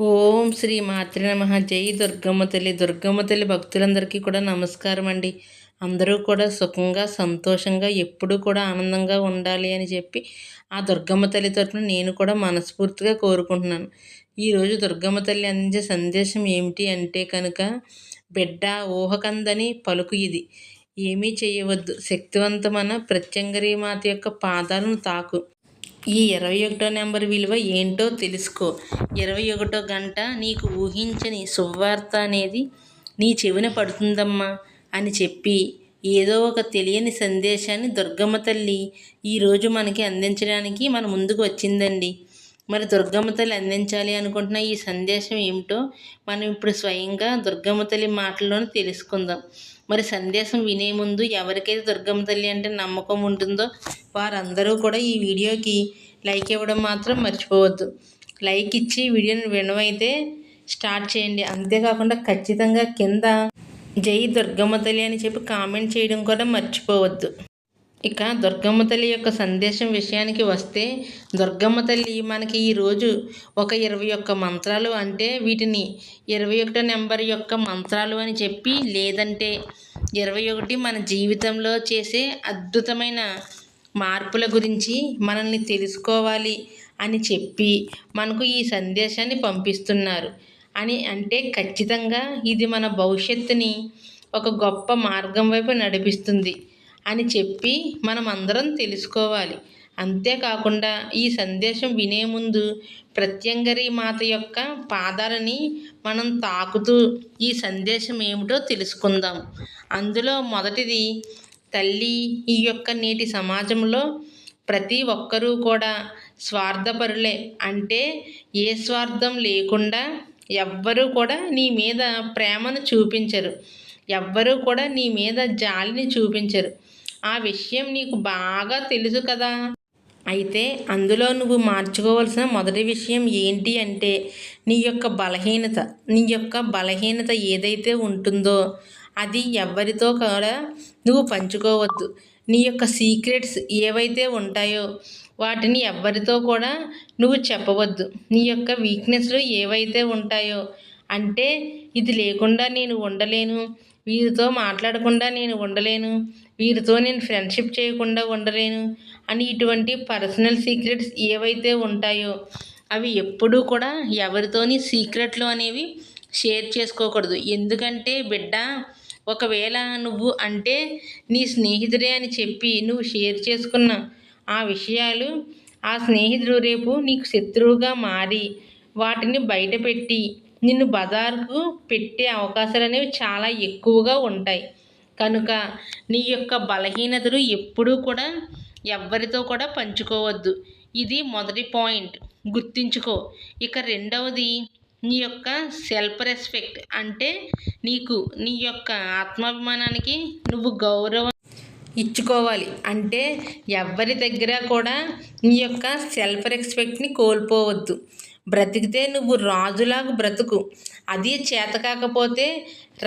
ఓం శ్రీ మాత్రే నమః. జై దుర్గమ్మ తల్లి. దుర్గమ్మ తల్లి భక్తులందరికీ కూడా నమస్కారం అండి. అందరూ కూడా సుఖంగా సంతోషంగా ఎప్పుడూ కూడా ఆనందంగా ఉండాలి అని చెప్పి ఆ దుర్గమ్మ తల్లి తరపున నేను కూడా మనస్ఫూర్తిగా కోరుకుంటున్నాను. ఈరోజు దుర్గమ్మ తల్లి అందించే సందేశం ఏమిటి అంటే కనుక, బిడ్డ ఊహకందని పలుకు ఇది, ఏమీ చేయవద్దు, శక్తివంతమైన ప్రత్యంగరీ మాత యొక్క పాదాలను తాకు, ఈ 21 నెంబర్ విలువ ఏంటో తెలుసుకో, 21 గంట నీకు ఊహించని శుభవార్త అనేది నీ చెవిన పడుతుందమ్మా అని చెప్పి ఏదో ఒక తెలియని సందేశాన్ని దుర్గమ్మ తల్లి ఈరోజు మనకి అందించడానికి మన ముందుకు వచ్చిందండి. మరి దుర్గమ్మ తల్లి అందించాలి అనుకుంటున్న ఈ సందేశం ఏమిటో మనం ఇప్పుడు స్వయంగా దుర్గమ్మ తల్లి మాటల్లోనే తెలుసుకుందాం. మరి సందేశం వినే ముందు ఎవరికైతే దుర్గమ్మ తల్లి అంటే నమ్మకం ఉంటుందో వారందరూ కూడా ఈ వీడియోకి లైక్ ఇవ్వడం మాత్రం మర్చిపోవద్దు. లైక్ ఇచ్చి వీడియోని వినమైతే స్టార్ట్ చేయండి. అంతేకాకుండా ఖచ్చితంగా కింద జై దుర్గమ్మ తల్లి అని చెప్పి కామెంట్ చేయడం కూడా మర్చిపోవద్దు. ఇక దుర్గమ్మ తల్లి యొక్క సందేశం విషయానికి వస్తే, దుర్గమ్మ తల్లి మనకి ఈరోజు ఒక 21 మంత్రాలు, అంటే వీటిని 21 నెంబర్ యొక్క మంత్రాలు అని చెప్పి, లేదంటే 21 మన జీవితంలో చేసే అద్భుతమైన మార్పుల గురించి మనల్ని తెలుసుకోవాలి అని చెప్పి మనకు ఈ సందేశాన్ని పంపిస్తున్నారు అని అంటే, ఖచ్చితంగా ఇది మన భవిష్యత్తుని ఒక గొప్ప మార్గం వైపు నడిపిస్తుంది అని చెప్పి మనం అందరం తెలుసుకోవాలి. అంతేకాకుండా ఈ సందేశం వినే ముందు ప్రత్యంగరీ మాత యొక్క పాదాలని మనం తాకుతూ ఈ సందేశం ఏమిటో తెలుసుకుందాం. అందులో మొదటిది, తల్లి, ఈ యొక్క నేటి సమాజంలో ప్రతి ఒక్కరూ కూడా స్వార్థపరులే. అంటే ఏ స్వార్థం లేకుండా ఎవ్వరూ కూడా నీ మీద ప్రేమను చూపించరు, ఎవ్వరూ కూడా నీ మీద జాలిని చూపించరు. ఆ విషయం నీకు బాగా తెలుసు కదా. అయితే అందులో నువ్వు మార్చుకోవాల్సిన మొదటి విషయం ఏంటి అంటే, నీ యొక్క బలహీనత ఏదైతే ఉంటుందో అది ఎవరితో కూడా నువ్వు పంచుకోవద్దు. నీ యొక్క సీక్రెట్స్ ఏవైతే ఉంటాయో వాటిని ఎవ్వరితో కూడా నువ్వు చెప్పవద్దు. నీ యొక్క వీక్నెస్లు ఏవైతే ఉంటాయో, అంటే ఇది లేకుండా నేను ఉండలేను, వీరితో మాట్లాడకుండా నేను ఉండలేను, వీరితో నేను ఫ్రెండ్షిప్ చేయకుండా ఉండలేను అని ఇటువంటి పర్సనల్ సీక్రెట్స్ ఏవైతే ఉంటాయో అవి ఎప్పుడూ కూడా ఎవరితోని సీక్రెట్లు అనేవి షేర్ చేసుకోకూడదు. ఎందుకంటే బిడ్డ, ఒకవేళ నువ్వు అంటే నీ స్నేహితుడే అని చెప్పి నువ్వు షేర్ చేసుకున్న ఆ విషయాలు ఆ స్నేహితుడు రేపు నీకు శత్రువుగా మారి వాటిని బయటపెట్టి నిన్ను బజారుకు పెట్టే అవకాశాలు అనేవి చాలా ఎక్కువగా ఉంటాయి. కనుక నీ యొక్క బలహీనతలు ఎప్పుడూ కూడా ఎవ్వరితో కూడా పంచుకోవద్దు. ఇది మొదటి పాయింట్, గుర్తుంచుకో. ఇక రెండవది, నీ యొక్క సెల్ఫ్ రెస్పెక్ట్, అంటే నీ యొక్క ఆత్మాభిమానానికి నువ్వు గౌరవం ఇచ్చుకోవాలి. అంటే ఎవరి దగ్గర కూడా నీ యొక్క సెల్ఫ్ రెస్పెక్ట్ని కోల్పోవద్దు. బ్రతికితే నువ్వు రాజులాగా బ్రతుకు, అది చేత కాకపోతే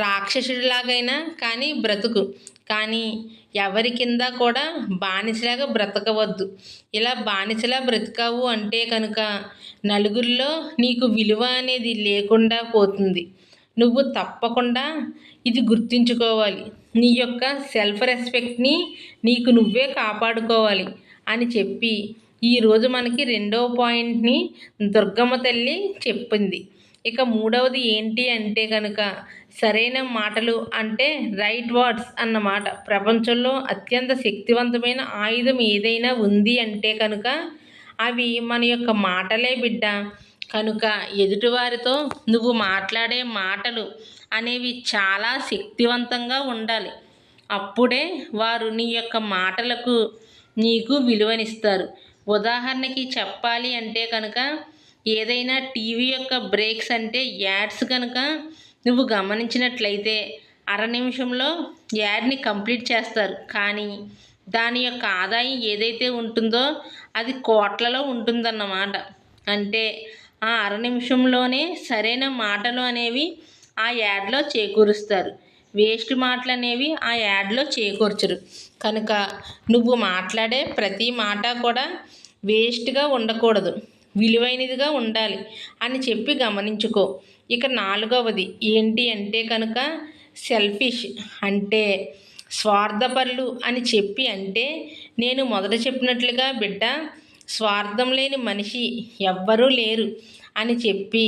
రాక్షసుడిలాగైనా కానీ బ్రతుకు, కానీ ఎవరి కింద కూడా బానిసలాగా బ్రతకవద్దు. ఇలా బానిసలా బ్రతికావు అంటే కనుక నలుగురిలో నీకు విలువ అనేది లేకుండా పోతుంది. నువ్వు తప్పకుండా ఇది గుర్తుంచుకోవాలి. నీ యొక్క సెల్ఫ్ రెస్పెక్ట్ని నీకు నువ్వే కాపాడుకోవాలి అని చెప్పి ఈరోజు మనకి రెండవ పాయింట్ని దుర్గమ్మ తల్లి చెప్పింది. ఇక మూడవది ఏంటి అంటే కనుక, సరైన మాటలు, అంటే రైట్ వర్డ్స్ అన్నమాట. ప్రపంచంలో అత్యంత శక్తివంతమైన ఆయుధం ఏదైనా ఉంది అంటే కనుక అవి మన యొక్క మాటలే బిడ్డ. కనుక ఎదుటివారితో నువ్వు మాట్లాడే మాటలు అనేవి చాలా శక్తివంతంగా ఉండాలి. అప్పుడే వారు నీ యొక్క మాటలకు నీకు విలువనిస్తారు. ఉదాహరణకి చెప్పాలి అంటే కనుక, ఏదైనా టీవీ యొక్క బ్రేక్స్ అంటే యాడ్స్ కనుక నువ్వు గమనించినట్లయితే అర నిమిషంలో యాడ్ని కంప్లీట్ చేస్తారు. కానీ దాని యొక్క ఆదాయం ఏదైతే ఉంటుందో అది కోట్లలో ఉంటుందన్నమాట. అంటే ఆ అర నిమిషంలోనే సరైన మాటలు అనేవి ఆ యాడ్లో చేకూరుస్తారు, వేస్ట్ మాటలు అనేవి ఆ యాడ్లో చేకూర్చరు. కనుక నువ్వు మాట్లాడే ప్రతి మాట కూడా వేస్ట్గా ఉండకూడదు. విలువైనదిగా ఉండాలి అని చెప్పి గమనించుకో. ఇక 4వది ఏంటి అంటే కనుక సెల్ఫిష్ అంటే స్వార్థపరులు అని చెప్పి అంటే నేను మొదట చెప్పినట్లుగా బిడ్డ స్వార్థం లేని మనిషి ఎవ్వరూ లేరు అని చెప్పి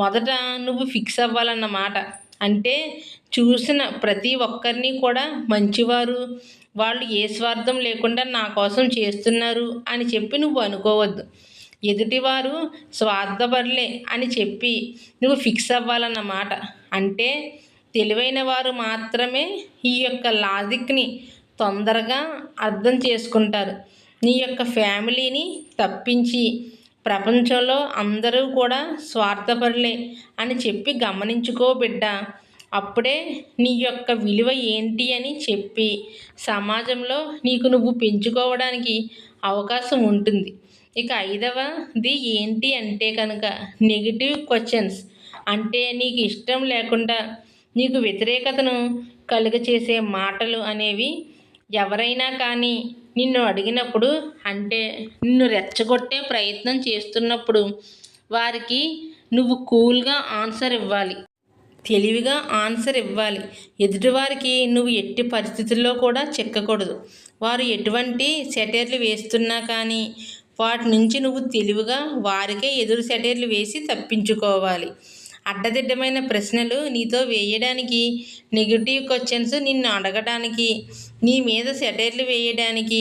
మొదట నువ్వు ఫిక్స్ అవ్వాలన్నమాట. అంటే చూసిన ప్రతి ఒక్కరిని కూడా మంచివారు, వాళ్ళు ఏ స్వార్థం లేకుండా నా కోసం చేస్తున్నారు అని చెప్పి నువ్వు అనుకోవద్దు. ఎదుటివారు స్వార్థపరులే అని చెప్పి నువ్వు ఫిక్స్ అవ్వాలన్నమాట. అంటే తెలివైన వారు మాత్రమే ఈ యొక్క లాజిక్ని తొందరగా అర్థం చేసుకుంటారు. నీ యొక్క ఫ్యామిలీని తప్పించి ప్రపంచంలో అందరూ కూడా స్వార్థపరులే అని చెప్పి గమనించుకో బిడ్డ. అప్పుడే నీ యొక్క విలువ ఏంటి అని చెప్పి సమాజంలో నీకు నువ్వు పెంచుకోవడానికి అవకాశం ఉంటుంది. ఇక 5వది ఏంటి అంటే కనుక నెగిటివ్ క్వశ్చన్స్ అంటే నీకు ఇష్టం లేకుండా నీకు వ్యతిరేకతను కలుగచేసే మాటలు అనేవి ఎవరైనా కానీ నిన్ను అడిగినప్పుడు అంటే నిన్ను రెచ్చగొట్టే ప్రయత్నం చేస్తున్నప్పుడు వారికి నువ్వు కూల్గా ఆన్సర్ ఇవ్వాలి, తెలివిగా ఆన్సర్ ఇవ్వాలి. ఎదుటివారికి నువ్వు ఎట్టి పరిస్థితుల్లో కూడా చిక్కకూడదు. వారు ఎటువంటి సెటైర్లు వేస్తున్నా కానీ వాటి నుంచి నువ్వు తెలివిగా వారికే ఎదురు సెటైర్లు వేసి తప్పించుకోవాలి. అడ్డదిడ్డమైన ప్రశ్నలు నీతో వేయడానికి, నెగిటివ్ క్వశ్చన్స్ నిన్ను అడగడానికి, నీ మీద సెటైర్లు వేయడానికి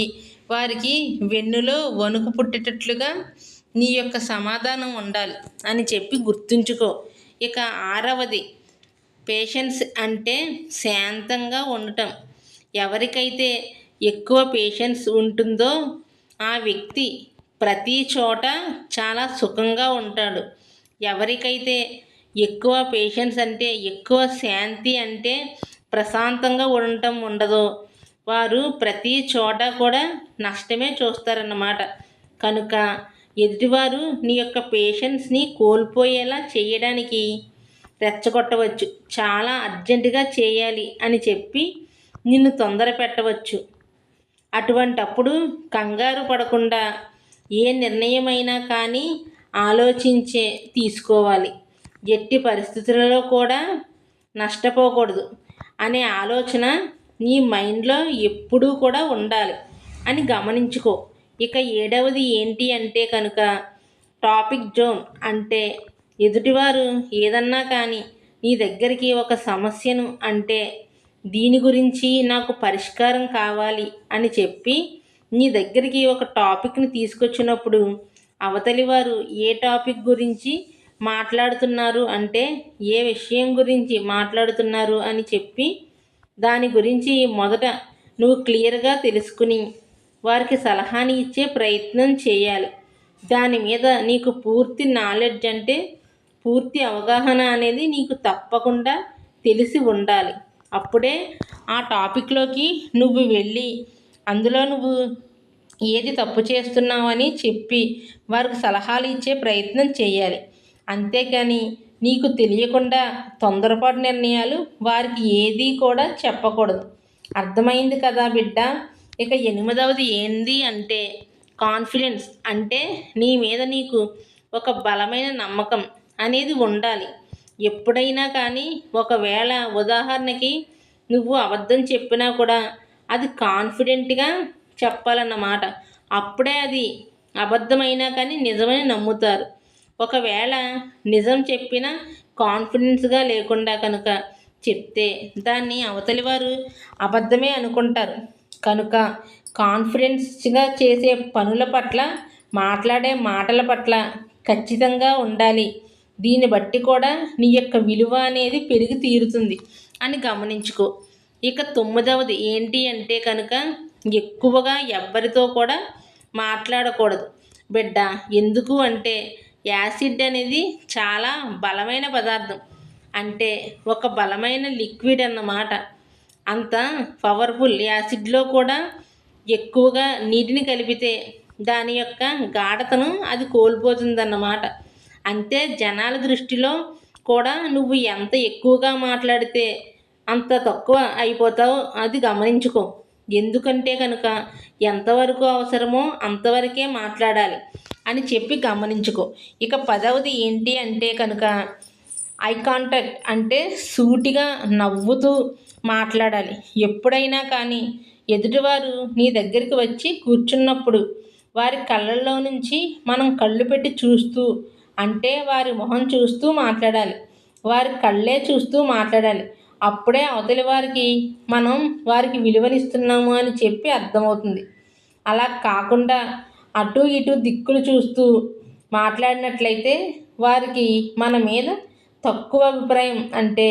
వారికి వెన్నులో వణుకు పుట్టేటట్లుగా నీ యొక్క సమాధానం ఉండాలి అని చెప్పి గుర్తుంచుకో. ఇక 6వది పేషెన్స్ అంటే శాంతంగా ఉండటం. ఎవరికైతే ఎక్కువ పేషెన్స్ ఉంటుందో ఆ వ్యక్తి ప్రతి చోట చాలా సుఖంగా ఉంటాడు. ఎవరికైతే ఎక్కువ పేషెన్స్ అంటే ఎక్కువ శాంతి అంటే ప్రశాంతంగా ఉండటం ఉండదో వారు ప్రతి చోట కూడా నష్టమే చూస్తారన్నమాట. కనుక ఎదుటివారు నీ యొక్క పేషెన్స్ని కోల్పోయేలా చేయడానికి రెచ్చగొట్టవచ్చు, చాలా అర్జెంటుగా చేయాలి అని చెప్పి నిన్ను తొందర పెట్టవచ్చు. అటువంటప్పుడు కంగారు పడకుండా ఏ నిర్ణయమైనా కానీ ఆలోచించే తీసుకోవాలి. ఎట్టి పరిస్థితులలో కూడా నష్టపోకూడదు అనే ఆలోచన నీ మైండ్లో ఎప్పుడూ కూడా ఉండాలి అని గమనించుకో. ఇక 7వది ఏంటి అంటే కనుక టాపిక్ జోన్ అంటే ఎదుటివారు ఏదన్నా కానీ నీ దగ్గరికి ఒక సమస్యను అంటే దీని గురించి నాకు పరిష్కారం కావాలి అని చెప్పి నీ దగ్గరికి ఒక టాపిక్ని తీసుకొచ్చినప్పుడు అవతలి వారు ఏ టాపిక్ గురించి మాట్లాడుతున్నారు అంటే ఏ విషయం గురించి మాట్లాడుతున్నారు అని చెప్పి దాని గురించి మొదట నువ్వు క్లియర్గా తెలుసుకుని వారికి సలహాని ఇచ్చే ప్రయత్నం చేయాలి. దాని మీద నీకు పూర్తి నాలెడ్జ్ అంటే పూర్తి అవగాహన అనేది నీకు తప్పకుండా తెలిసి ఉండాలి. అప్పుడే ఆ టాపిక్లోకి నువ్వు వెళ్ళి అందులో నువ్వు ఏది తప్పు చేస్తున్నావని చెప్పి వారికి సలహాలు ఇచ్చే ప్రయత్నం చేయాలి. అంతేకాని నీకు తెలియకుండా తొందరపాటు నిర్ణయాలు వారికి ఏదీ కూడా చెప్పకూడదు. అర్థమైంది కదా బిడ్డ. ఇక 8వది ఏంది అంటే కాన్ఫిడెన్స్ అంటే నీ మీద నీకు ఒక బలమైన నమ్మకం అనేది ఉండాలి. ఎప్పుడైనా కానీ ఒకవేళ ఉదాహరణకి నువ్వు అబద్ధం చెప్పినా కూడా అది కాన్ఫిడెంట్గా చెప్పాలన్నమాట. అప్పుడే అది అబద్ధమైనా కానీ నిజమని నమ్ముతారు. ఒకవేళ నిజం చెప్పినా కాన్ఫిడెన్స్గా లేకుండా కనుక చెప్తే దాన్ని అవతలి వారు అబద్ధమే అనుకుంటారు. కనుక కాన్ఫిడెన్స్గా చేసే పనుల పట్ల మాట్లాడే మాటల పట్ల ఖచ్చితంగా ఉండాలి. దీన్ని బట్టి కూడా నీ యొక్క విలువ అనేది పెరిగి తీరుతుంది అని గమనించుకో. ఇక 9వది ఏంటి అంటే కనుక ఎక్కువగా ఎవ్వరితో కూడా మాట్లాడకూడదు బిడ్డ. ఎందుకు అంటే యాసిడ్ అనేది చాలా బలమైన పదార్థం, అంటే ఒక బలమైన లిక్విడ్ అన్నమాట. అంత పవర్ఫుల్. యాసిడ్లో కూడా ఎక్కువగా నీటిని కలిపితే దాని యొక్క గాఢతను అది కోల్పోతుందన్నమాట. అంతే జనాల దృష్టిలో కూడా నువ్వు ఎంత ఎక్కువగా మాట్లాడితే అంత తక్కువ అయిపోతావు, అది గమనించుకో. ఎందుకంటే కనుక ఎంతవరకు అవసరమో అంతవరకే మాట్లాడాలి అని చెప్పి గమనించుకో. ఇక 10వది ఏంటి అంటే కనుక ఐ కాంటాక్ట్ అంటే సూటిగా నవ్వుతూ మాట్లాడాలి. ఎప్పుడైనా కానీ ఎదుటివారు నీ దగ్గరికి వచ్చి కూర్చున్నప్పుడు వారి కళ్ళల్లో నుంచి మనం కళ్ళు పెట్టి చూస్తూ, అంటే వారి మొహం చూస్తూ మాట్లాడాలి. వారి కళ్ళే చూస్తూ మాట్లాడాలి. అప్పుడే అవతలి వారికి మనం వారికి విలువనిస్తున్నాము అని చెప్పి అర్థమవుతుంది. అలా కాకుండా అటు ఇటు దిక్కులు చూస్తూ మాట్లాడినట్లయితే వారికి మన మీద తక్కువ అభిప్రాయం, అంటే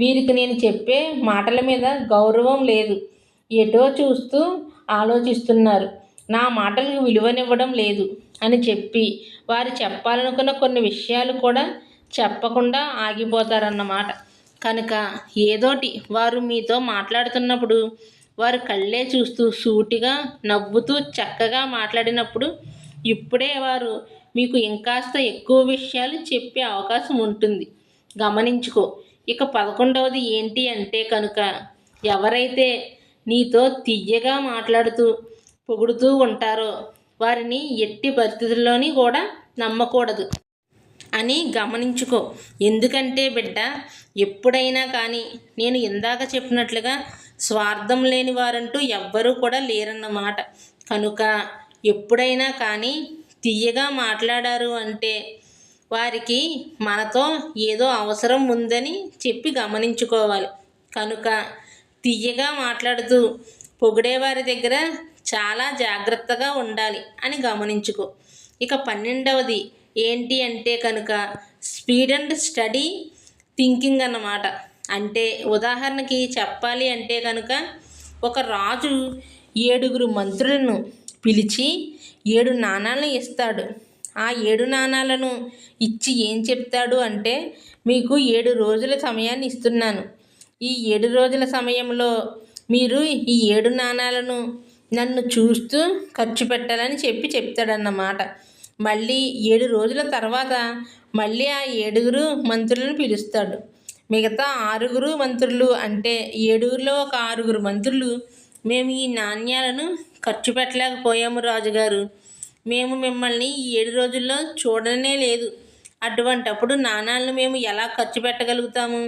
వీరికి నేను చెప్పే మాటల మీద గౌరవం లేదు, ఎటో చూస్తూ ఆలోచిస్తున్నారు, నా మాటలకు విలువనివ్వడం లేదు అని చెప్పి వారు చెప్పాలనుకున్న కొన్ని విషయాలు కూడా చెప్పకుండా ఆగిపోతారన్నమాట. కనుక ఏదోటి వారు మీతో మాట్లాడుతున్నప్పుడు వారు కళ్ళే చూస్తూ సూటిగా నవ్వుతూ చక్కగా మాట్లాడినప్పుడు ఇప్పుడే వారు మీకు ఇంకాస్త ఎక్కువ విషయాలు చెప్పే అవకాశం ఉంటుంది. గమనించుకో. ఇక 11వది ఏంటి అంటే కనుక ఎవరైతే నీతో తియ్యగా మాట్లాడుతూ పొగుడుతూ ఉంటారో వారిని ఎట్టి పరిస్థితుల్లోని కూడా నమ్మకూడదు అని గమనించుకో. ఎందుకంటే బిడ్డ, ఎప్పుడైనా కానీ నేను ఇందాక చెప్పినట్లుగా స్వార్థం లేని వారంటూ ఎవ్వరూ కూడా లేరన్నమాట. కనుక ఎప్పుడైనా కానీ తియ్యగా మాట్లాడారు అంటే వారికి మనతో ఏదో అవసరం ఉందని చెప్పి గమనించుకోవాలి. కనుక తియ్యగా మాట్లాడుతూ పొగిడేవారి దగ్గర చాలా జాగ్రత్తగా ఉండాలి అని గమనించుకో. ఇక 12వది ఏంటి అంటే కనుక స్పీడ్ అండ్ స్టడీ థింకింగ్ అన్నమాట. అంటే ఉదాహరణకి చెప్పాలి అంటే కనుక ఒక రాజు 7 మంత్రులను పిలిచి 7 నాణాలను ఇస్తాడు. ఆ 7 నాణాలను ఇచ్చి ఏం చెప్తాడు అంటే, మీకు 7 రోజుల సమయాన్ని ఇస్తున్నాను. ఈ 7 రోజుల సమయంలో మీరు ఈ 7 నాణాలను నన్ను చూస్తూ ఖర్చు పెట్టాలని చెప్తాడన్నమాట. మళ్ళీ 7 రోజుల తర్వాత మళ్ళీ ఆ 7 మంత్రులను పిలుస్తాడు. మిగతా 6 మంత్రులు, అంటే 7లో ఒక 6 మంత్రులు, మేము ఈ నాణ్యాలను ఖర్చు పెట్టలేకపోయాము రాజుగారు, మేము మిమ్మల్ని ఈ 7 రోజుల్లో చూడనే లేదు, అటువంటప్పుడు నాణాలను మేము ఎలా ఖర్చు పెట్టగలుగుతాము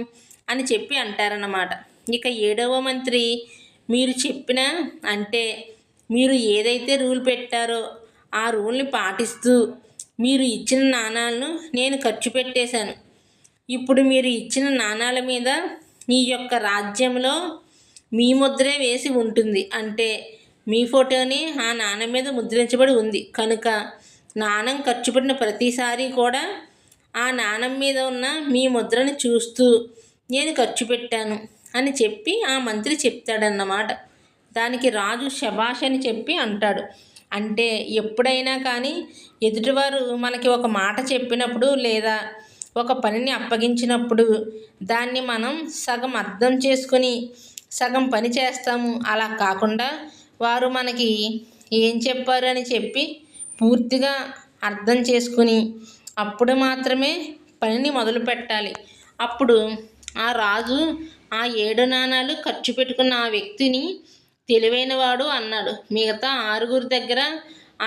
అని చెప్పి అంటారన్నమాట. ఇక 7వ మంత్రి మీరు చెప్పిన, అంటే మీరు ఏదైతే రూల్ పెట్టారో ఆ రూల్ని పాటిస్తూ మీరు ఇచ్చిన నాణాలను నేను ఖర్చు పెట్టేశాను. ఇప్పుడు మీరు ఇచ్చిన నాణాల మీద ఈ యొక్క రాజ్యంలో మీ ముద్రే వేసి ఉంటుంది, అంటే మీ ఫోటోని ఆ నాణం మీద ముద్రించబడి ఉంది. కనుక నాణం ఖర్చు పెట్టిన ప్రతిసారి కూడా ఆ నాణం మీద ఉన్న మీ ముద్రని చూస్తూ నేను ఖర్చు పెట్టాను అని చెప్పి ఆ మంత్రి చెప్తాడన్నమాట. దానికి రాజు శభాష్ అని చెప్పి అంటాడు. అంటే ఎప్పుడైనా కానీ ఎదుటివారు మనకి ఒక మాట చెప్పినప్పుడు లేదా ఒక పనిని అప్పగించినప్పుడు దాన్ని మనం సగం అర్థం చేసుకొని సగం పని చేస్తాము. అలా కాకుండా వారు మనకి ఏం చెప్పారు అని చెప్పి పూర్తిగా అర్థం చేసుకుని అప్పుడు మాత్రమే పనిని మొదలు పెట్టాలి. అప్పుడు ఆ రాజు ఆ 7 నాణాలు ఖర్చు పెట్టుకున్న ఆ వ్యక్తిని తెలివైనవాడు అన్నాడు. మిగతా 6 దగ్గర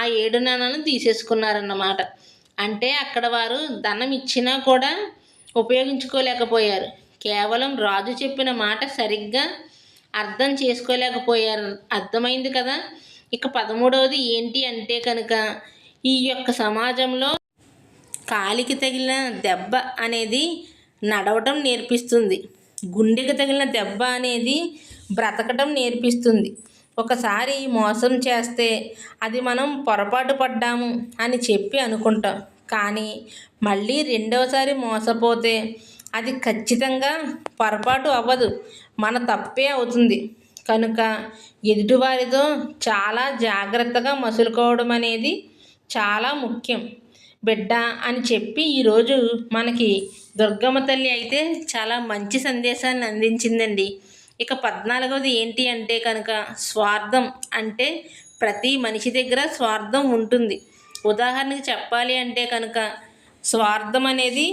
ఆ 7 నాణాలను తీసేసుకున్నారన్నమాట. అంటే అక్కడ వారు ధనం ఇచ్చినా కూడా ఉపయోగించుకోలేకపోయారు. కేవలం రాజు చెప్పిన మాట సరిగ్గా అర్థం చేసుకోలేకపోయారు. అర్థమైంది కదా. ఇక 13వది ఏంటి అంటే కనుక ఈ యొక్క సమాజంలో కాలికి తగిలిన దెబ్బ అనేది నడవటం నేర్పిస్తుంది, గుండెకి తగిలిన దెబ్బ అనేది బ్రతకటం నేర్పిస్తుంది. ఒకసారి మోసం చేస్తే అది మనం పొరపాటు పడ్డాము అని చెప్పి అనుకుంటాం, కానీ మళ్ళీ రెండవసారి మోసపోతే అది ఖచ్చితంగా పొరపాటు అవ్వదు, మన తప్పే అవుతుంది. కనుక ఎదుటివారితో చాలా జాగ్రత్తగా మసులుకోవడం అనేది చాలా ముఖ్యం బిడ్డ అని చెప్పి ఈరోజు మనకి దుర్గమ్మ తల్లి అయితే చాలా మంచి సందేశాన్ని అందించిందండి. ఇక 14వది ఏంటి అంటే కనుక స్వార్థం. అంటే ప్రతి మనిషి దగ్గర స్వార్థం ఉంటుంది. ఉదాహరణకి చెప్పాలి అంటే కనుక స్వార్థం అనేది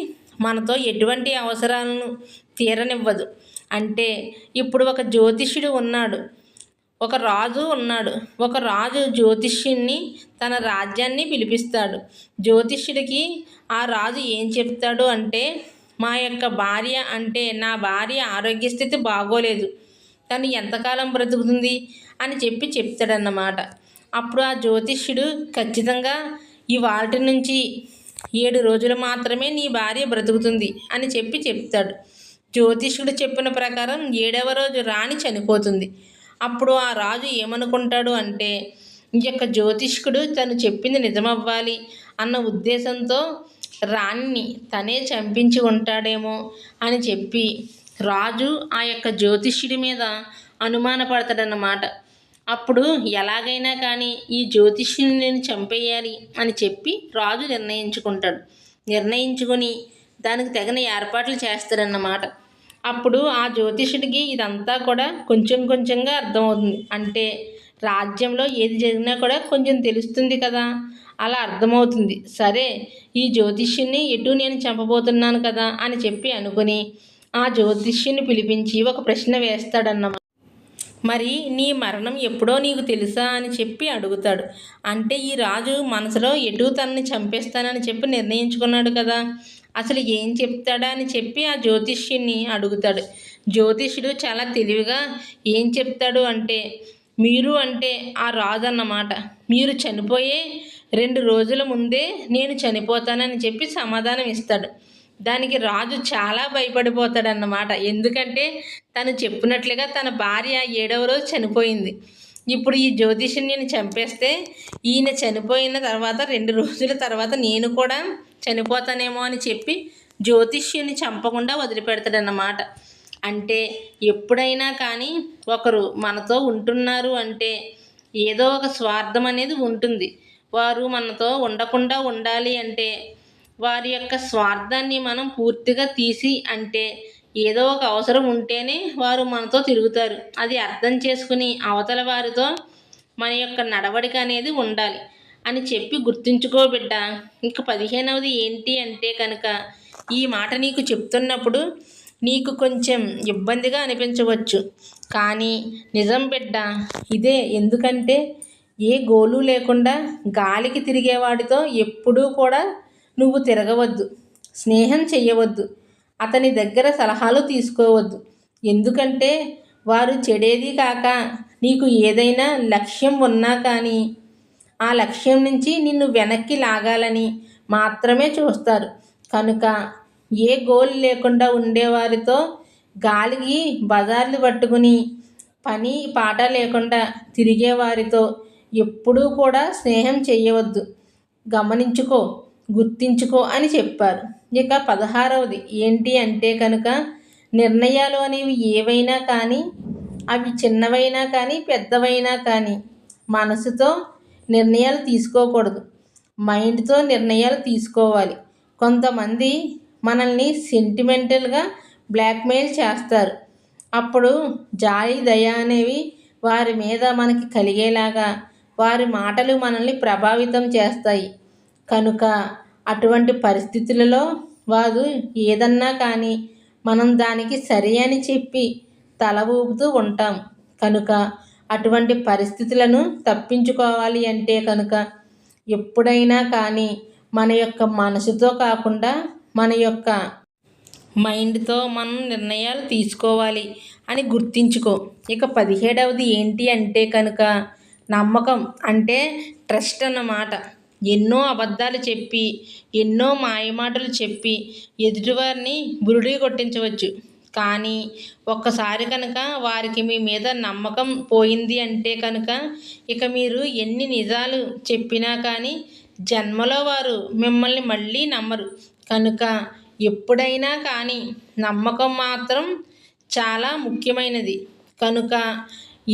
మనతో ఎటువంటి అవసరాలను తీరనివ్వదు. అంటే ఇప్పుడు ఒక జ్యోతిష్యుడు ఉన్నాడు, ఒక రాజు ఉన్నాడు. ఒక రాజు జ్యోతిష్యుణ్ణి తన రాజ్యాన్ని పిలిపిస్తాడు. జ్యోతిష్యుడికి ఆ రాజు ఏం చెప్తాడు అంటే, మా యొక్క భార్య అంటే నా భార్య ఆరోగ్య స్థితి బాగోలేదు, తను ఎంతకాలం బ్రతుకుతుంది అని చెప్తాడన్నమాట. అప్పుడు ఆ జ్యోతిష్యుడు ఖచ్చితంగా ఇవాల్టి నుంచి 7 రోజులు మాత్రమే నీ భార్య బ్రతుకుతుంది అని చెప్తాడు. జ్యోతిష్యుడు చెప్పిన ప్రకారం 7వ రోజు రాణి చనిపోతుంది. అప్పుడు ఆ రాజు ఏమనుకుంటాడు అంటే, ఈ యొక్క జ్యోతిష్కుడు తను చెప్పింది నిజమవ్వాలి అన్న ఉద్దేశంతో రాణిని తనే చంపించి ఉంటాడేమో అని చెప్పి రాజు ఆ యొక్క జ్యోతిష్యుడి మీద అనుమానపడతాడన్నమాట. అప్పుడు ఎలాగైనా కానీ ఈ జ్యోతిష్యుని నేను చంపేయాలి అని చెప్పి రాజు నిర్ణయించుకొని దానికి తగిన ఏర్పాట్లు చేస్తాడన్నమాట. అప్పుడు ఆ జ్యోతిష్యుడికి ఇదంతా కూడా కొంచెం కొంచెంగా అర్థమవుతుంది. అంటే రాజ్యంలో ఏది జరిగినా కూడా కొంచెం తెలుస్తుంది కదా, అలా అర్థమవుతుంది. సరే, ఈ జ్యోతిష్యుని ఎటు నేను చంపబోతున్నాను కదా అని అనుకుని ఆ జ్యోతిష్యుని పిలిపించి ఒక ప్రశ్న వేస్తాడన్నమాట. మరి నీ మరణం ఎప్పుడో నీకు తెలుసా అని అడుగుతాడు. అంటే ఈ రాజు మనసులో ఎటు తనని చంపేస్తానని నిర్ణయించుకున్నాడు కదా, అసలు ఏం చెప్తాడా అని ఆ జ్యోతిష్యుని అడుగుతాడు. జ్యోతిష్యుడు చాలా తెలివిగా ఏం చెప్తాడు అంటే, మీరు అంటే ఆ రాజు అన్నమాట, మీరు చనిపోయే 2 రోజుల ముందే నేను చనిపోతానని సమాధానం ఇస్తాడు. దానికి రాజు చాలా భయపడిపోతాడన్నమాట. ఎందుకంటే తను చెప్పినట్లుగా తన భార్య 7వ రోజు చనిపోయింది. ఇప్పుడు ఈ జ్యోతిష్యుని నేను చంపేస్తే ఈయన చనిపోయిన తర్వాత 2 రోజుల తర్వాత నేను కూడా చనిపోతానేమో అని జ్యోతిష్యుని చంపకుండా వదిలిపెడతాడన్నమాట. అంటే ఎప్పుడైనా కానీ ఒకరు మనతో ఉంటున్నారు అంటే ఏదో ఒక స్వార్థం అనేది ఉంటుంది. వారు మనతో ఉండకుండా ఉండాలి అంటే వారి యొక్క స్వార్థాన్ని మనం పూర్తిగా తీసి, అంటే ఏదో ఒక అవసరం ఉంటేనే వారు మనతో తిరుగుతారు. అది అర్థం చేసుకుని అవతల వారితో మన యొక్క నడవడిక అనేది ఉండాలి అని గుర్తుంచుకో బిడ్డ. ఇక 15వది ఏంటి అంటే కనుక, ఈ మాట నీకు చెప్తున్నప్పుడు నీకు కొంచెం ఇబ్బందిగా అనిపించవచ్చు, కానీ నిజం బిడ్డ ఇదే. ఎందుకంటే ఏ గోలు లేకుండా గాలికి తిరిగేవాడితో ఎప్పుడూ కూడా నువ్వు తిరగవద్దు, స్నేహం చెయ్యవద్దు, అతని దగ్గర సలహాలు తీసుకోవద్దు. ఎందుకంటే వారు చెడేది కాక నీకు ఏదైనా లక్ష్యం ఉన్నా కానీ ఆ లక్ష్యం నుంచి నిన్ను వెనక్కి లాగాలని మాత్రమే చూస్తారు. కనుక ఏ గోల్ లేకుండా ఉండేవారితో, గాలికి బజార్లు పట్టుకుని పని పాట లేకుండా తిరిగేవారితో ఎప్పుడూ కూడా స్నేహం చెయ్యవద్దు. గమనించుకో, గుర్తించుకో అని చెప్పారు. ఇక 16వది ఏంటి అంటే కనుక, నిర్ణయాలు అనేవి ఏవైనా కానీ అవి చిన్నవైనా కానీ పెద్దవైనా కానీ మనసుతో నిర్ణయాలు తీసుకోకూడదు, మైండ్తో నిర్ణయాలు తీసుకోవాలి. కొంతమంది మనల్ని సెంటిమెంటల్గా బ్లాక్మెయిల్ చేస్తారు. అప్పుడు జాలి దయ అనేవి వారి మీద మనకి కలిగేలాగా వారి మాటలు మనల్ని ప్రభావితం చేస్తాయి. కనుక అటువంటి పరిస్థితులలో వారు ఏదన్నా కానీ మనం దానికి సరి అని తల ఊపుతూ ఉంటాం. కనుక అటువంటి పరిస్థితులను తప్పించుకోవాలి అంటే కనుక ఎప్పుడైనా కానీ మన యొక్క మనసుతో కాకుండా మన యొక్క మైండ్తో మనం నిర్ణయాలు తీసుకోవాలి అని గుర్తించుకో. ఇక 17వది ఏంటి అంటే కనుక, నమ్మకం అంటే ట్రస్ట్ అన్నమాట. ఎన్నో అబద్ధాలు ఎన్నో మాయమాటలు ఎదుటివారిని బురుడి కొట్టించవచ్చు. కానీ ఒక్కసారి కనుక వారికి మీ మీద నమ్మకం పోయింది అంటే కనుక ఇక మీరు ఎన్ని నిజాలు చెప్పినా కానీ జన్మలో వారు మిమ్మల్ని మళ్ళీ నమ్మరు. కనుక ఎప్పుడైనా కానీ నమ్మకం మాత్రం చాలా ముఖ్యమైనది. కనుక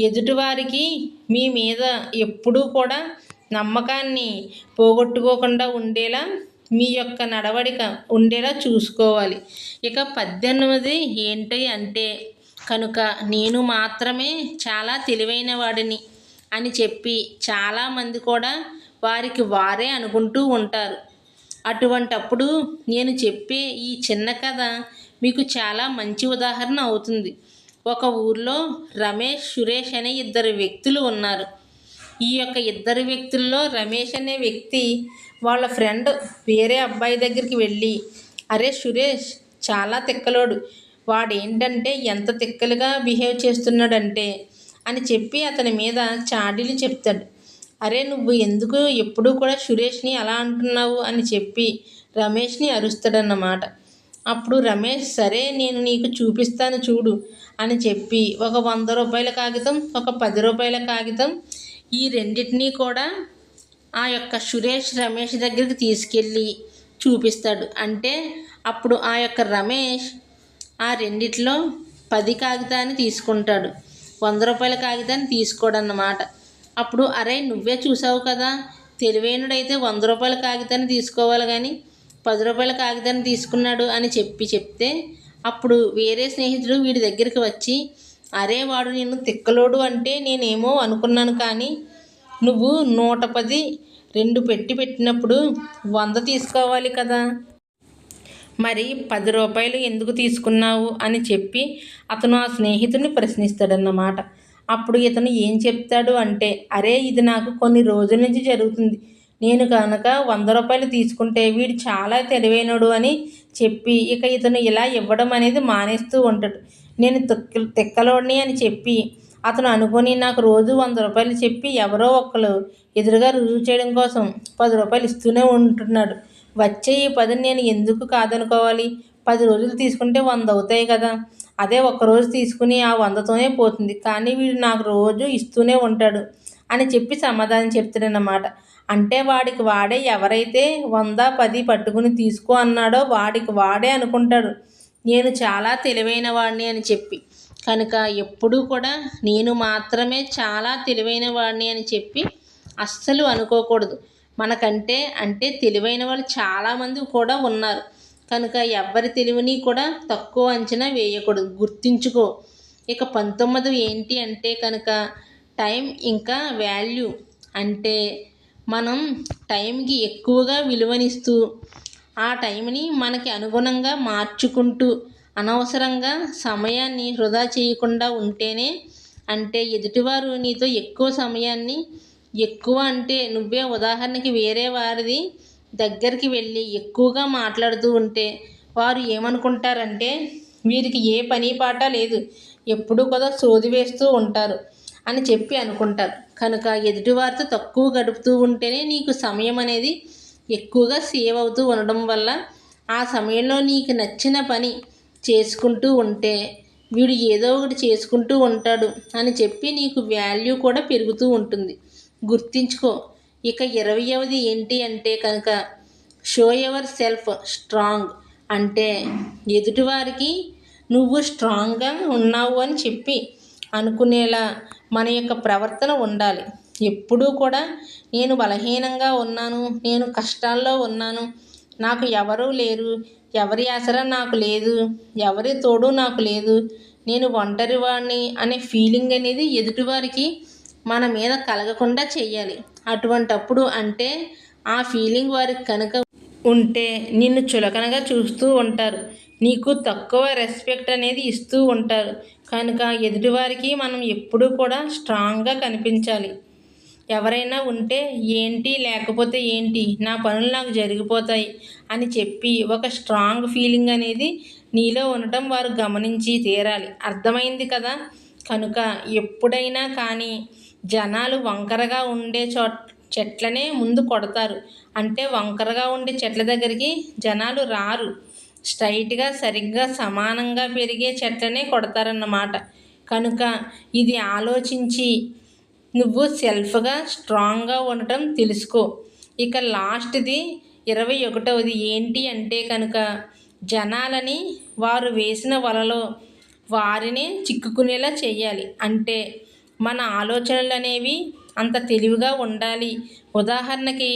ఎదుటివారికి మీ మీద ఎప్పుడూ కూడా నమ్మకాన్ని పోగొట్టుకోకుండా ఉండేలా మీ యొక్క నడవడిక ఉండేలా చూసుకోవాలి. ఇక 18వది ఏంటి అంటే కనుక, నేను మాత్రమే చాలా తెలివైన వాడిని అని చాలామంది కూడా వారికి వారే అనుకుంటూ ఉంటారు. అటువంటప్పుడు నేను చెప్పే ఈ చిన్న కథ మీకు చాలా మంచి ఉదాహరణ అవుతుంది. ఒక ఊర్లో రమేష్, సురేష్ అనే ఇద్దరు వ్యక్తులు ఉన్నారు. ఈ యొక్క ఇద్దరు వ్యక్తుల్లో రమేష్ అనే వ్యక్తి వాళ్ళ ఫ్రెండ్ వేరే అబ్బాయి దగ్గరికి వెళ్ళి, అరే సురేష్ చాలా తిక్కలోడు, వాడేంటంటే ఎంత తిక్కలుగా బిహేవ్ చేస్తున్నాడంటే అని చెప్పి అతని మీద చాడీలు చెప్తాడు. అరే నువ్వు ఎందుకు ఎప్పుడూ కూడా సురేష్ని అలా అంటున్నావు అని చెప్పి రమేష్ని అరుస్తాడన్నమాట. అప్పుడు రమేష్, సరే నేను నీకు చూపిస్తాను చూడు అని చెప్పి ఒక 100 రూపాయల కాగితం, ఒక 10 రూపాయల కాగితం, ఈ రెండింటినీ కూడా ఆ యొక్క సురేష్ రమేష్ దగ్గరికి తీసుకెళ్ళి చూపిస్తాడు. అంటే అప్పుడు ఆ యొక్క రమేష్ ఆ రెండిట్లో 10 కాగితాన్ని తీసుకుంటాడు, 100 రూపాయల కాగితాన్ని తీసుకోడన్నమాట. అప్పుడు అరే నువ్వే చూసావు కదా, తెలివైనడైతే 100 రూపాయల కాగితాన్ని తీసుకోవాలి కానీ 10 రూపాయల కాగితాన్ని తీసుకున్నాడు అని చెప్తే అప్పుడు వేరే స్నేహితుడు వీడి దగ్గరికి వచ్చి, అరే వాడు నిన్ను తిక్కలోడు అంటే నేనేమో అనుకున్నాను, కానీ నువ్వు 110 2 పెట్టినప్పుడు 100 తీసుకోవాలి కదా, మరి 10 రూపాయలు ఎందుకు తీసుకున్నావు అని చెప్పి అతను ఆ స్నేహితుడిని ప్రశ్నిస్తాడన్నమాట. అప్పుడు ఇతను ఏం చెప్తాడు అంటే, అరే ఇది నాకు కొన్ని రోజుల నుంచి జరుగుతుంది, నేను కనుక 100 రూపాయలు తీసుకుంటే వీడు చాలా తెలివైనడు అని చెప్పి ఇక ఇతను ఇలా ఇవ్వడం అనేది మానేస్తూ ఉంటాడు. నేను తిక్కలోడిని అని చెప్పి అతను అనుకొని నాకు రోజు 100 రూపాయలు చెప్పి ఎవరో ఒకరు ఎదురుగా రుజువు చేయడం కోసం 10 రూపాయలు ఇస్తూనే ఉంటున్నాడు. వచ్చే ఈ 10 నేను ఎందుకు కాదనుకోవాలి, 10 రోజులు తీసుకుంటే 100 అవుతాయి కదా, అదే ఒక్కరోజు తీసుకుని ఆ 100తోనే పోతుంది, కానీ వీడు నాకు రోజు ఇస్తూనే ఉంటాడు అని చెప్పి సమాధానం చెప్తాడన్నమాట. అంటే వాడికి వాడే ఎవరైతే 100 10 పట్టుకుని తీసుకో అన్నాడో వాడికి వాడే అనుకుంటాడు నేను చాలా తెలివైన వాడిని అని చెప్పి. కనుక ఎప్పుడూ కూడా నేను మాత్రమే చాలా తెలివైన వాడిని అని చెప్పి అస్సలు అనుకోకూడదు. మనకంటే అంటే తెలివైన వాళ్ళు చాలామంది కూడా ఉన్నారు. కనుక ఎవరి తెలివిని కూడా తక్కువ అంచనా వేయకూడదు, గుర్తుంచుకో. ఇక 19 ఏంటి అంటే కనుక టైం ఇంకా వాల్యూ. అంటే మనం టైంకి ఎక్కువగా విలువనిస్తూ ఆ టైంని మనకి అనుగుణంగా మార్చుకుంటూ అనవసరంగా సమయాన్ని వృధా చేయకుండా ఉంటేనే, అంటే ఎదుటివారు నీతో ఎక్కువ సమయాన్ని అంటే నువ్వే ఉదాహరణకి వేరే వారిది దగ్గరికి వెళ్ళి ఎక్కువగా మాట్లాడుతూ ఉంటే వారు ఏమనుకుంటారంటే వీరికి ఏ పని పాట లేదు, ఎప్పుడూ కూడా సోది వేస్తూ ఉంటారు అని చెప్పి అనుకుంటారు. కనుక ఎదుటివారితో తక్కువ గడుపుతూ ఉంటేనే నీకు సమయం అనేది ఎక్కువగా సేవ్ అవుతూ ఉండడం వల్ల ఆ సమయంలో నీకు నచ్చిన పని చేసుకుంటూ ఉంటే వీడు ఏదో ఒకటి చేసుకుంటూ ఉంటాడు అని చెప్పి నీకు వాల్యూ కూడా పెరుగుతూ ఉంటుంది, గుర్తించుకో. ఇక 20వది ఏంటి అంటే కనుక షో యువర్ సెల్ఫ్ స్ట్రాంగ్. అంటే ఎదుటివారికి నువ్వు స్ట్రాంగ్గా ఉన్నావు అని చెప్పి అనుకునేలా మన యొక్క ప్రవర్తన ఉండాలి. ఎప్పుడూ కూడా నేను బలహీనంగా ఉన్నాను, నేను కష్టాల్లో ఉన్నాను, నాకు ఎవరూ లేరు, ఎవరి ఆసరా నాకు లేదు, ఎవరి తోడు నాకు లేదు, నేను ఒంటరివాడిని అనే ఫీలింగ్ అనేది ఎదుటివారికి మన మీద కలగకుండా చేయాలి. అటువంటప్పుడు అంటే ఆ ఫీలింగ్ వారికి కనుక ఉంటే నిన్ను చులకనగా చూస్తూ ఉంటారు, నీకు తక్కువ రెస్పెక్ట్ అనేది ఇస్తూ ఉంటారు. కనుక ఎదుటివారికి మనం ఎప్పుడూ కూడా స్ట్రాంగ్గా కనిపించాలి. ఎవరైనా ఉంటే ఏంటి లేకపోతే ఏంటి, నా పనులు నాకు జరిగిపోతాయి అని చెప్పి ఒక స్ట్రాంగ్ ఫీలింగ్ అనేది నీలో ఉండటం వారు గమనించి తీరాలి. అర్థమైంది కదా. కనుక ఎప్పుడైనా కానీ జనాలు వంకరగా ఉండే చెట్లనే ముందు కొడతారు. అంటే వంకరగా ఉండే చెట్ల దగ్గరికి జనాలు రారు, స్ట్రైట్గా సరిగ్గా సమానంగా పెరిగే చెట్లనే కొడతారన్నమాట. కనుక ఇది ఆలోచించి నువ్వు సెల్ఫ్గా స్ట్రాంగ్గా ఉండటం తెలుసుకో. ఇక లాస్ట్ది 21వది ఏంటి అంటే కనుక జనాలని వారు వేసిన వలలో వారినే చిక్కుకునేలా చేయాలి. అంటే మన ఆలోచనలు అనేవి అంత తెలివిగా ఉండాలి. ఉదాహరణకి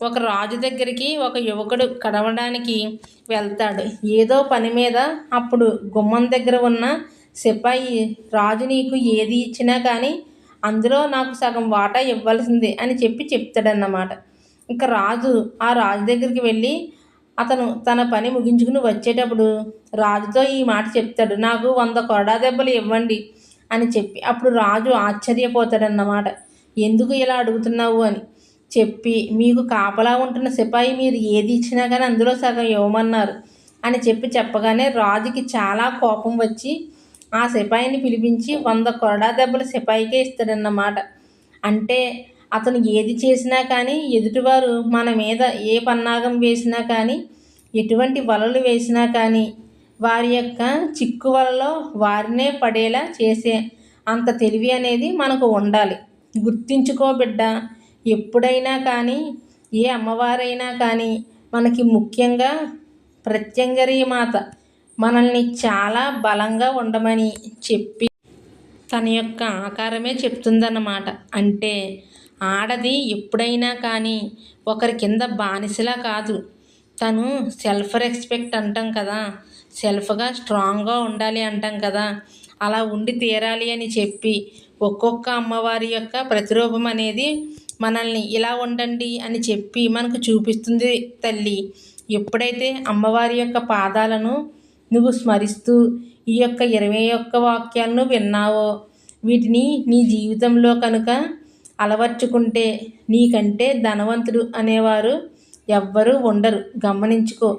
ఒక రాజు దగ్గరికి ఒక యువకుడు కలవడానికి వెళ్తాడు ఏదో పని మీద. అప్పుడు గుమ్మం దగ్గర ఉన్న సిపాయి, రాజు నీకు ఏది ఇచ్చినా కానీ అందులో నాకు సగం వాటా ఇవ్వాల్సిందే అని చెప్తాడన్నమాట. ఇంకా రాజు ఆ రాజు దగ్గరికి వెళ్ళి, అతను తన పని ముగించుకుని వచ్చేటప్పుడు రాజుతో ఈ మాట చెప్తాడు, నాకు 100 కొరడా దెబ్బలు ఇవ్వండి అని చెప్పి. అప్పుడు రాజు ఆశ్చర్యపోతాడన్నమాట. ఎందుకు ఇలా అడుగుతున్నావు అని చెప్పి, మీకు కాపలా ఉంటున్న సిపాయి మీరు ఏది ఇచ్చినా కానీ అందులో సగం ఇవ్వమన్నారు అని చెప్పగానే రాజుకి చాలా కోపం వచ్చి ఆ సిపాయిని పిలిపించి 100 కొరడా దెబ్బలు సిపాయికే ఇస్తాడన్నమాట. అంటే అతను ఏది చేసినా కానీ ఎదుటివారు మన మీద ఏ పన్నాగం వేసినా కానీ, ఎటువంటి వలలు వేసినా కానీ వారి యొక్క చిక్కు వలలో వారినే పడేలా చేసే అంత తెలివి అనేది మనకు ఉండాలి. గుర్తించుకో బిడ్డ, ఎప్పుడైనా కానీ ఏ అమ్మవారైనా కానీ మనకి ముఖ్యంగా ప్రత్యంగిరి మాత మనల్ని చాలా బలంగా ఉండమని చెప్పి తన యొక్క ఆకారమే చెప్తుందన్నమాట. అంటే ఆడది ఎప్పుడైనా కానీ ఒకరి కింద బానిసలా కాదు, తను సెల్ఫ్ రెస్పెక్ట్ అంటాం కదా, సెల్ఫ్గా స్ట్రాంగ్గా ఉండాలి అంటాం కదా, అలా ఉండి తీరాలి అని చెప్పి ఒక్కొక్క అమ్మవారి యొక్క ప్రతిరూపం అనేది మనల్ని ఇలా ఉండండి అని చెప్పి మనకు చూపిస్తుంది తల్లి. ఎప్పుడైతే అమ్మవారి యొక్క పాదాలను నువ్వు స్మరిస్తూ ఈ యొక్క 21 వాక్యాలను విన్నావో, వీటిని నీ జీవితంలో కనుక అలవర్చుకుంటే నీకంటే ధనవంతుడు అనేవారు ఎవ్వరూ ఉండరు. గమనించుకో.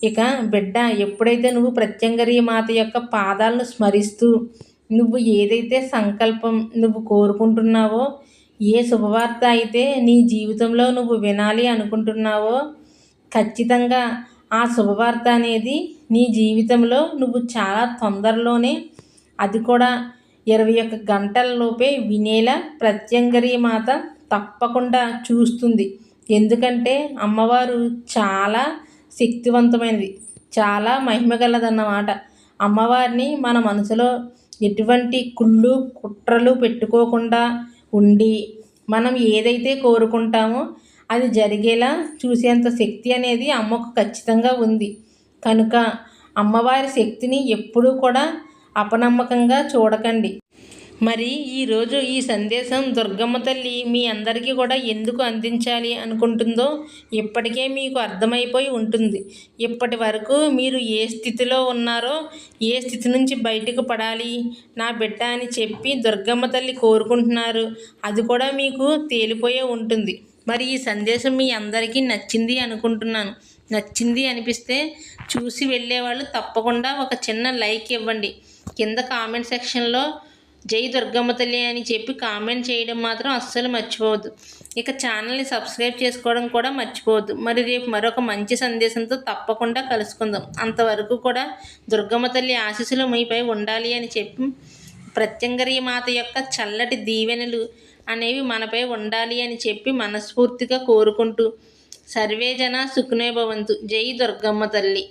ఇక బిడ్డ, ఎప్పుడైతే నువ్వు ప్రత్యంగిరి మాత యొక్క పాదాలను స్మరిస్తూ నువ్వు ఏదైతే సంకల్పం నువ్వు కోరుకుంటున్నావో, ఏ శుభవార్త అయితే నీ జీవితంలో నువ్వు వినాలి అనుకుంటున్నావో, ఖచ్చితంగా ఆ శుభవార్త అనేది నీ జీవితంలో నువ్వు చాలా తొందరలోనే, అది కూడా 21 గంటలలోపే వినేలా ప్రత్యంగిరి మాత తప్పకుండా చూస్తుంది. ఎందుకంటే అమ్మవారు చాలా శక్తివంతమైనది, చాలా మహిమగలదన్నమాట. అమ్మవారిని మన మనసులో ఎటువంటి కుళ్ళు కుట్రలు పెట్టుకోకుండా ఉండి మనం ఏదైతే కోరుకుంటామో అది జరిగేలా చూసేంత శక్తి అనేది అమ్మకు ఖచ్చితంగా ఉంది. కనుక అమ్మవారి శక్తిని ఎప్పుడూ కూడా అపనమ్మకంగా చూడకండి. మరి ఈరోజు ఈ సందేశం దుర్గమ్మ తల్లి మీ అందరికీ కూడా ఎందుకు అందించాలి అనుకుంటుందో ఇప్పటికే మీకు అర్థమైపోయి ఉంటుంది. ఇప్పటి వరకు మీరు ఏ స్థితిలో ఉన్నారో, ఏ స్థితి నుంచి బయటకు పడాలి నా బిడ్డ అని చెప్పి దుర్గమ్మ తల్లి కోరుకుంటున్నారు, అది కూడా మీకు తేలిపోయే ఉంటుంది. మరి ఈ సందేశం మీ అందరికీ నచ్చింది అనుకుంటున్నాను. నచ్చింది అనిపిస్తే చూసి వెళ్ళేవాళ్ళు తప్పకుండా ఒక చిన్న లైక్ ఇవ్వండి. కింద కామెంట్ సెక్షన్లో జై దుర్గమ్మ తల్లి అని చెప్పి కామెంట్ చేయడం మాత్రం అస్సలు మర్చిపోవద్దు. ఇక ఛానల్ని సబ్స్క్రైబ్ చేసుకోవడం కూడా మర్చిపోవద్దు. మరి రేపు మరొక మంచి సందేశంతో తప్పకుండా కలుసుకుందాం. అంతవరకు కూడా దుర్గమ్మ తల్లి ఆశీస్సులు మీపై ఉండాలి అని చెప్పి, ప్రత్యంగిరి మాత యొక్క చల్లటి దీవెనలు అనేవి మనపై ఉండాలి అని చెప్పి మనస్ఫూర్తిగా కోరుకుంటూ, సర్వేజన సుఖినో భవంతు. జై దుర్గమ్మ తల్లి.